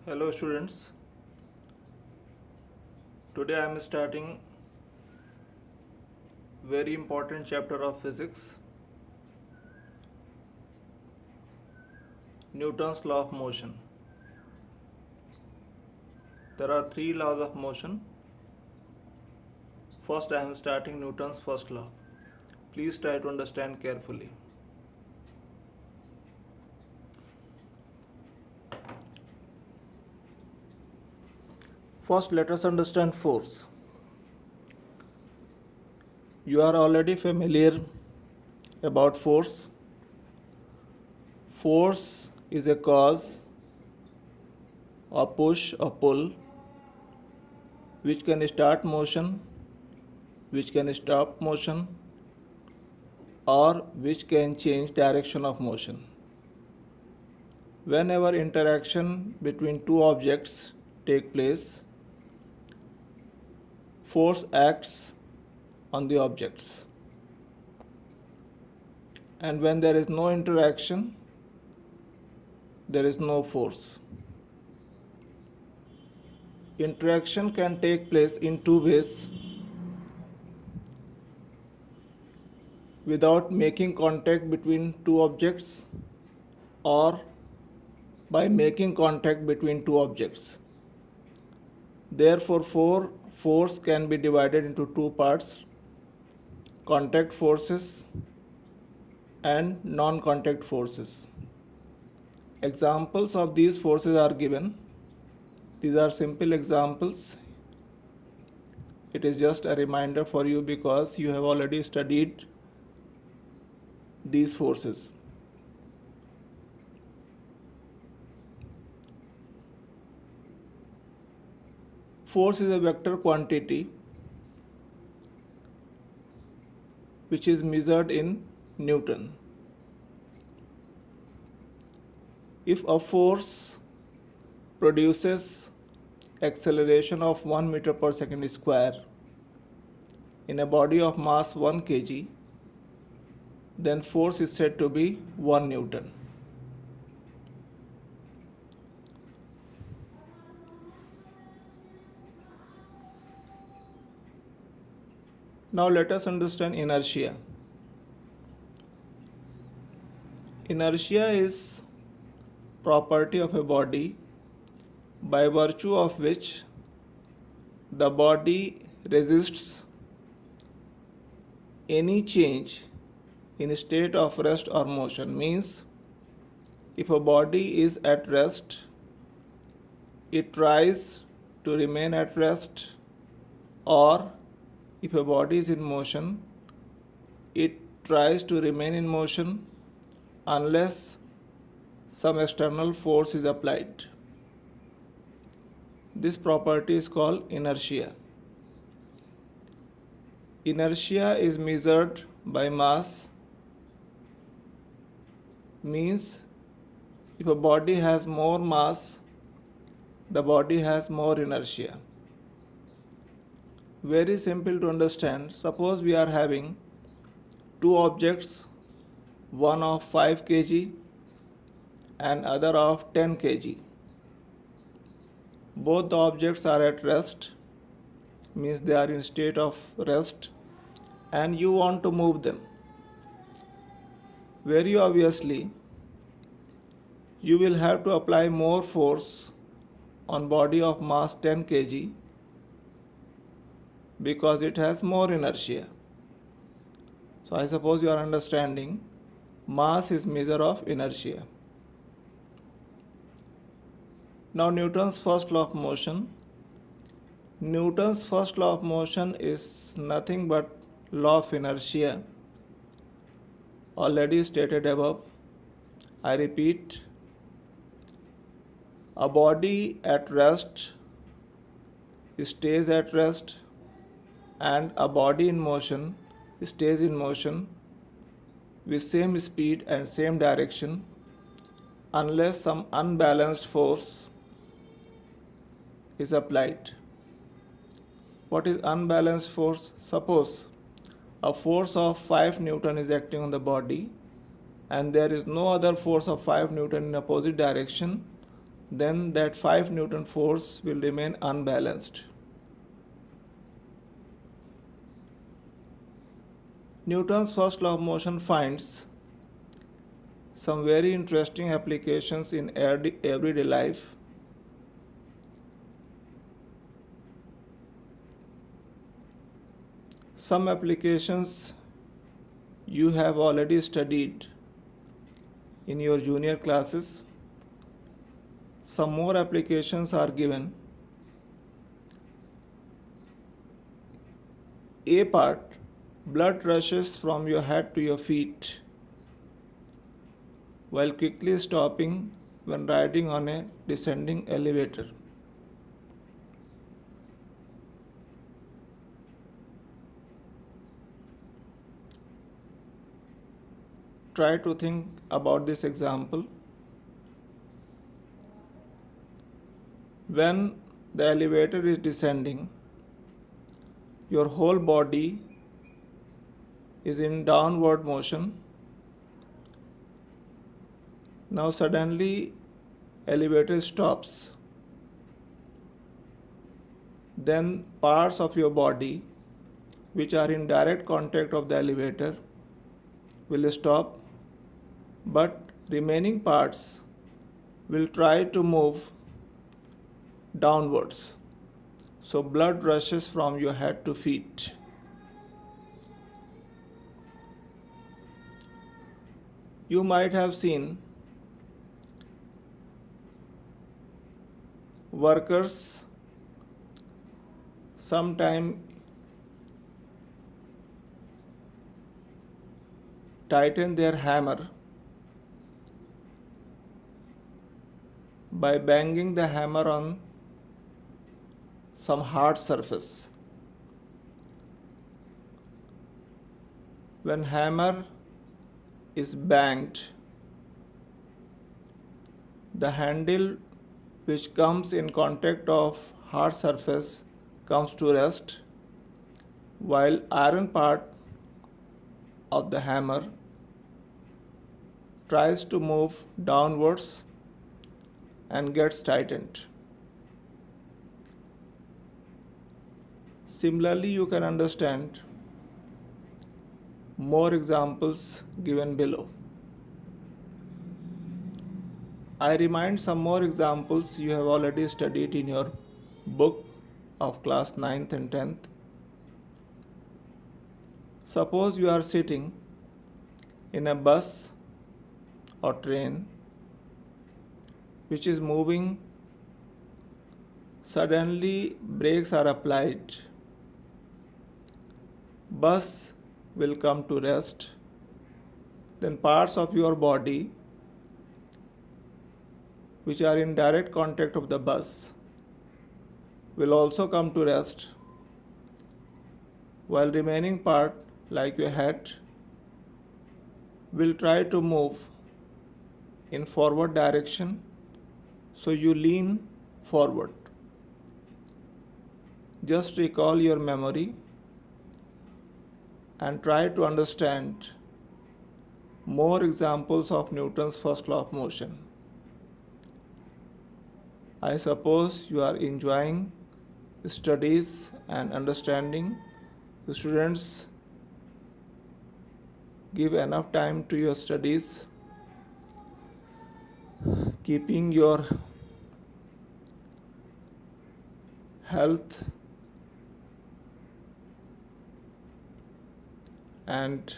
Hello students, today I am starting very important chapter of physics, Newton's law of motion. There are three laws of motion. First I am starting Newton's first law. Please try to understand carefully. First let us understand force. You are already familiar about force. Force is a cause, a push, a pull, which can start motion, which can stop motion, or which can change direction of motion. Whenever interaction between two objects take place, force acts on the objects. And when there is no interaction, there is no force. Interaction can take place in two ways: without making contact between two objects, or by making contact between two objects. Therefore, force can be divided into two parts: contact forces and non-contact forces. Examples of these forces are given. These are simple examples. It is just a reminder for you because you have already studied these forces. Force is a vector quantity which is measured in Newton. If a force produces acceleration of 1 meter per second square in a body of mass 1 kg, then force is said to be 1 Newton. Now let us understand inertia. Inertia is property of a body by virtue of which the body resists any change in state of rest or motion. Means if a body is at rest, it tries to remain at rest, or if a body is in motion, it tries to remain in motion unless some external force is applied. This property is called inertia. Inertia is measured by mass. Means if a body has more mass, the body has more inertia. Very simple to understand. Suppose we are having two objects, one of 5 kg and other of 10 kg. Both the objects are at rest, means they are in state of rest, and you want to move them. Very obviously, you will have to apply more force on body of mass 10 kg because it has more inertia. So I suppose you are understanding mass is measure of inertia. Now Newton's first law of motion. Newton's first law of motion is nothing but law of inertia, already stated above. I repeat, a body at rest stays at rest, and a body in motion stays in motion with same speed and same direction unless some unbalanced force is applied. What is unbalanced force? Suppose a force of 5 Newton is acting on the body and there is no other force of 5 Newton in opposite direction, then that 5 Newton force will remain unbalanced. Newton's first law of motion finds some very interesting applications in everyday life. Some applications you have already studied in your junior classes. Some more applications are given. A part, blood rushes from your head to your feet while quickly stopping when riding on a descending elevator. Try to think about this example. When the elevator is descending, your whole body is in downward motion. Now suddenly elevator stops. Then parts of your body which are in direct contact of the elevator will stop, but remaining parts will try to move downwards. So blood rushes from your head to feet. You might have seen workers sometime tighten their hammer by banging the hammer on some hard surface. When hammer is banged, the handle which comes in contact of hard surface comes to rest, while iron part of the hammer tries to move downwards and gets tightened. Similarly, you can understand more examples given below. I remind some more examples you have already studied in your book of class 9th and 10th. Suppose you are sitting in a bus or train which is moving. Suddenly brakes are applied. Bus will come to rest. Then parts of your body which are in direct contact of the bus will also come to rest, while remaining part, like your head, will try to move in forward direction, so you lean forward. Just recall your memory and try to understand more examples of Newton's first law of motion. I suppose you are enjoying studies and understanding. The students, give enough time to your studies, keeping your health and